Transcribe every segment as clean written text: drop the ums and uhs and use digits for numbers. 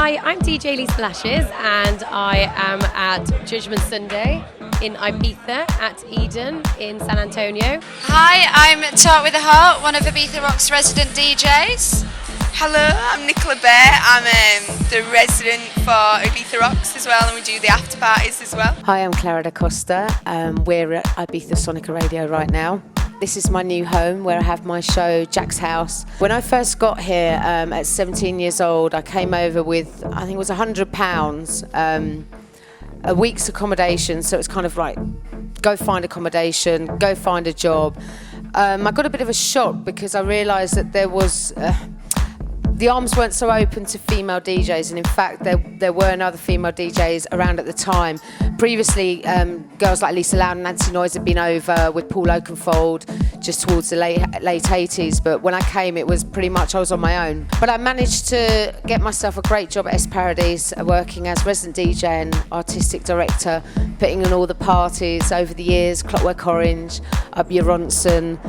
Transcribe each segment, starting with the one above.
Hi, I'm DJ Lisa Lashes and I am at Judgment Sunday in Ibiza at Eden in San Antonio. Hi, I'm Tart with a Heart, one of Ibiza Rocks resident DJs. Hello, I'm Nicole Bear. I'm the resident for Ibiza Rocks as well, and we do the after parties as well. Hi, I'm Clara da Costa. We're at Ibiza Sonica Radio right now. This is my new home where I have my show, Jack's House. When I first got here at 17 years old, I came over with, I think it was £100, a week's accommodation. So it's kind of like, go find accommodation, go find a job. I got a bit of a shock because I realised that there was... the arms weren't so open to female DJs, and in fact there weren't other female DJs around at the time. Previously, girls like Lisa Loud and Nancy Noyes had been over with Paul Oakenfold just towards the late 80s, but when I came it was pretty much I was on my own. But I managed to get myself a great job at S Paradise, working as resident DJ and artistic director, putting on all the parties over the years, Clockwork Orange, Up Your Ronson,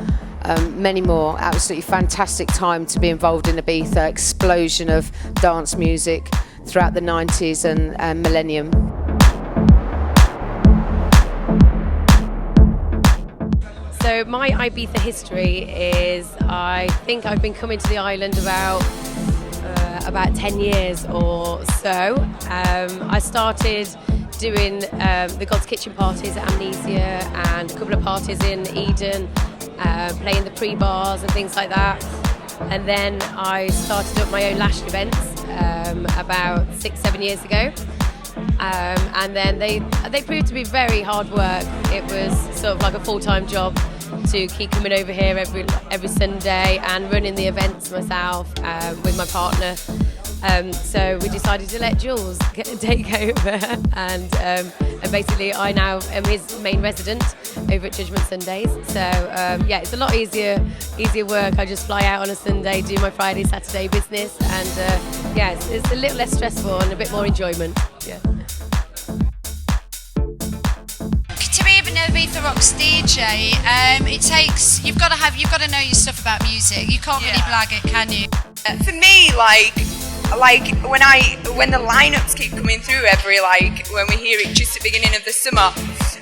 many more. Absolutely fantastic time to be involved in Ibiza, explosion of dance music throughout the 90s and millennium. So my Ibiza history is, I think I've been coming to the island about 10 years or so. I started doing the God's Kitchen parties at Amnesia and a couple of parties in Eden, playing the pre-bars and things like that. And then I started up my own lash events about 6-7 years ago. And then they proved to be very hard work. It was sort of like a full-time job to keep coming over here every Sunday and running the events myself with my partner. So we decided to let Jules take over, and basically I now am his main resident over at Judgment Sundays. So yeah, it's a lot easier work. I just fly out on a Sunday, do my Friday, Saturday business, and yeah, it's a little less stressful and a bit more enjoyment. Yeah. To be an Ibiza Rocks DJ, you've got to know your stuff about music. You can't really blag it, can you? For me, like when the lineups keep coming through when we hear it just at the beginning of the summer,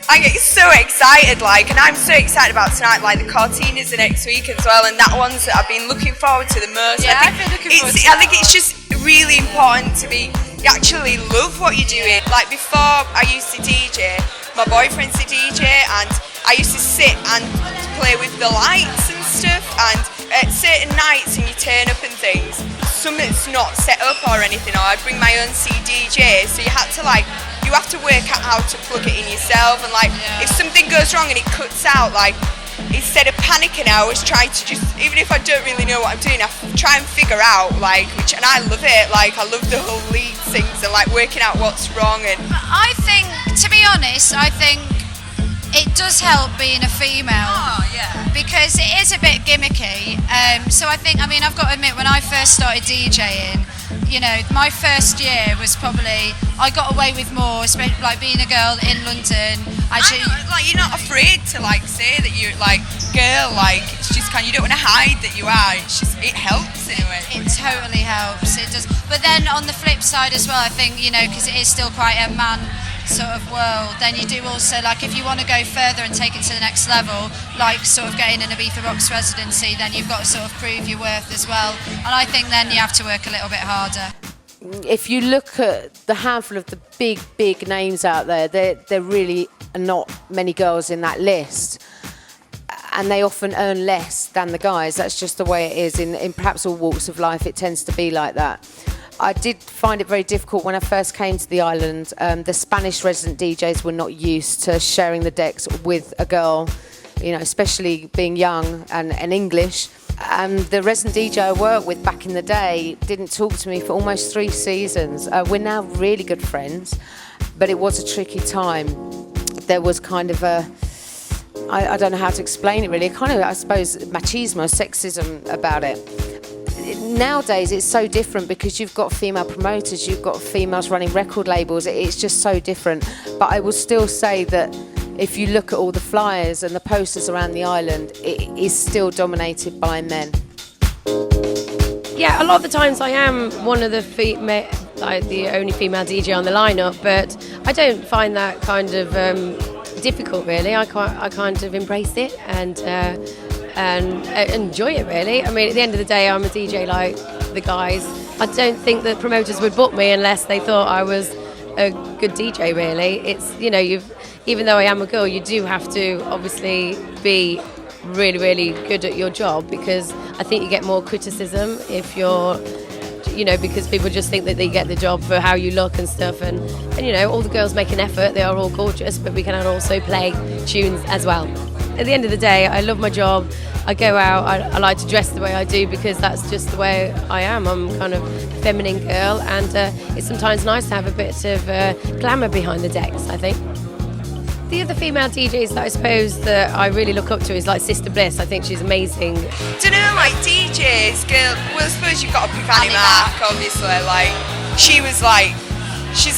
I get so excited, and I'm so excited about tonight. Like the Cortinas are next week as well, and that one's that I've been looking forward to the most. Yeah, I've been looking forward to that. I think it's just really important to you actually love what you're doing. Like before, I used to DJ. My boyfriend's a DJ, and I used to sit and play with the lights and stuff. And at certain nights, and you turn up and things, something's not set up or anything, or I'd bring my own CDJ, so you have to work out how to plug it in yourself, and if something goes wrong and it cuts out, instead of panicking, I always try to just, even if I don't really know what I'm doing, I try and figure out and I love it, I love the whole lead things and working out what's wrong. And I think, to be honest, it does help being a female. Oh, yeah. Because it is a bit gimmicky. So I've got to admit, when I first started DJing, my first year was probably, I got away with more, especially being a girl in London. You're not afraid to say that you're girl, it's just you don't want to hide that you are. It's just, it helps anyway. It totally helps. It does. But then on the flip side as well, I think, because it is still quite a man sort of world, then you do also, if you want to go further and take it to the next level, sort of getting an Ibiza Rocks residency, then you've got to sort of prove your worth as well, and I think then you have to work a little bit harder. If you look at the handful of the big names out there, there really are not many girls in that list, and they often earn less than the guys. That's just the way it is in perhaps all walks of life. It tends to be like that. I did find it very difficult when I first came to the island. The Spanish resident DJs were not used to sharing the decks with a girl, especially being young and English. And the resident DJ I worked with back in the day didn't talk to me for almost 3 seasons. We're now really good friends, but it was a tricky time. There was kind of I don't know how to explain it really, I suppose, machismo, sexism about it. Nowadays it's so different because you've got female promoters, you've got females running record labels. It's just so different. But I will still say that if you look at all the flyers and the posters around the island, it is still dominated by men. Yeah, a lot of the times I am one of the like the only female DJ on the lineup, but I don't find that kind of difficult really. I kind of embrace it and enjoy it really. I mean, at the end of the day, I'm a DJ like the guys. I don't think that promoters would book me unless they thought I was a good DJ really. It's, you know, even though I am a girl, you do have to obviously be really, really good at your job, because I think you get more criticism if you're, you know, because people just think that they get the job for how you look and stuff, and you know, all the girls make an effort, they are all gorgeous, but we can also play tunes as well. At the end of the day, I love my job. I go out, I like to dress the way I do because that's just the way I am. I'm kind of a feminine girl, and it's sometimes nice to have a bit of glamour behind the decks, I think. The other female DJs that I suppose that I really look up to is like Sister Bliss. I think she's amazing. Don't know, like DJs, girl. Well, I suppose you've got to pick Annie Mac, obviously. Like, she's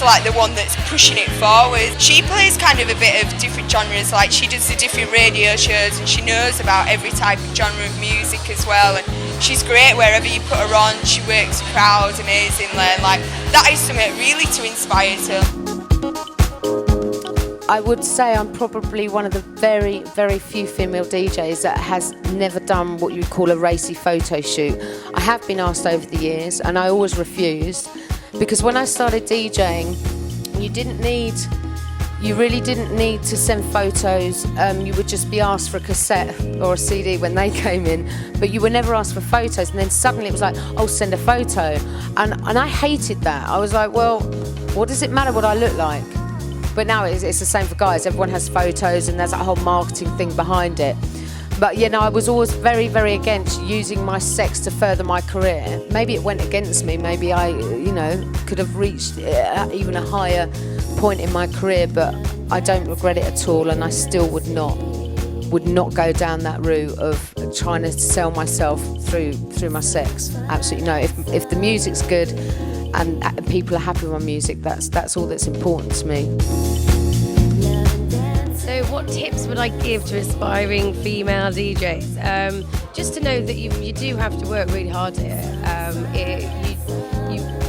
like the one that's pushing it forward. She plays kind of a bit of different genres. Like, she does the different radio shows, and she knows about every type of genre of music as well. And she's great wherever you put her on. She works the crowd amazingly. And like, that is something really to inspire to. I would say I'm probably one of the very, very few female DJs that has never done what you would call a racy photo shoot. I have been asked over the years, and I always refused, because when I started DJing, you really didn't need to send photos. You would just be asked for a cassette or a CD when they came in, but you were never asked for photos. And then suddenly it was like, oh, send a photo. And I hated that. I was like, well, what does it matter what I look like? But now it's the same for guys. Everyone has photos, and there's that whole marketing thing behind it. But, you know, I was always very, very against using my sex to further my career. Maybe it went against me. Maybe I, you know, could have reached even a higher point in my career, but I don't regret it at all, and I still would not go down that route of trying to sell myself through my sex. Absolutely no. If the music's good and people are happy with my music, that's all that's important to me. So what tips would I give to aspiring female DJs? Just to know that you do have to work really hard here.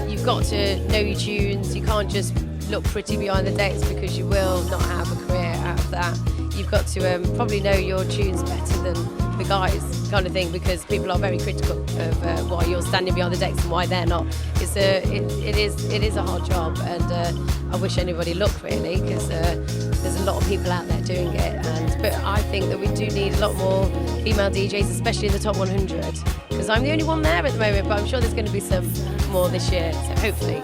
You've got to know your tunes. You can't just look pretty behind the decks, because you will not have a career out of that. You've got to probably know your tunes better than the guys, kind of thing, because people are very critical of why you're standing behind the decks and why they're not. It is a hard job, and I wish anybody luck really, because there's a lot of people out there doing it. But I think that we do need a lot more female DJs, especially in the top 100, because I'm the only one there at the moment, but I'm sure there's going to be some more this year, so hopefully.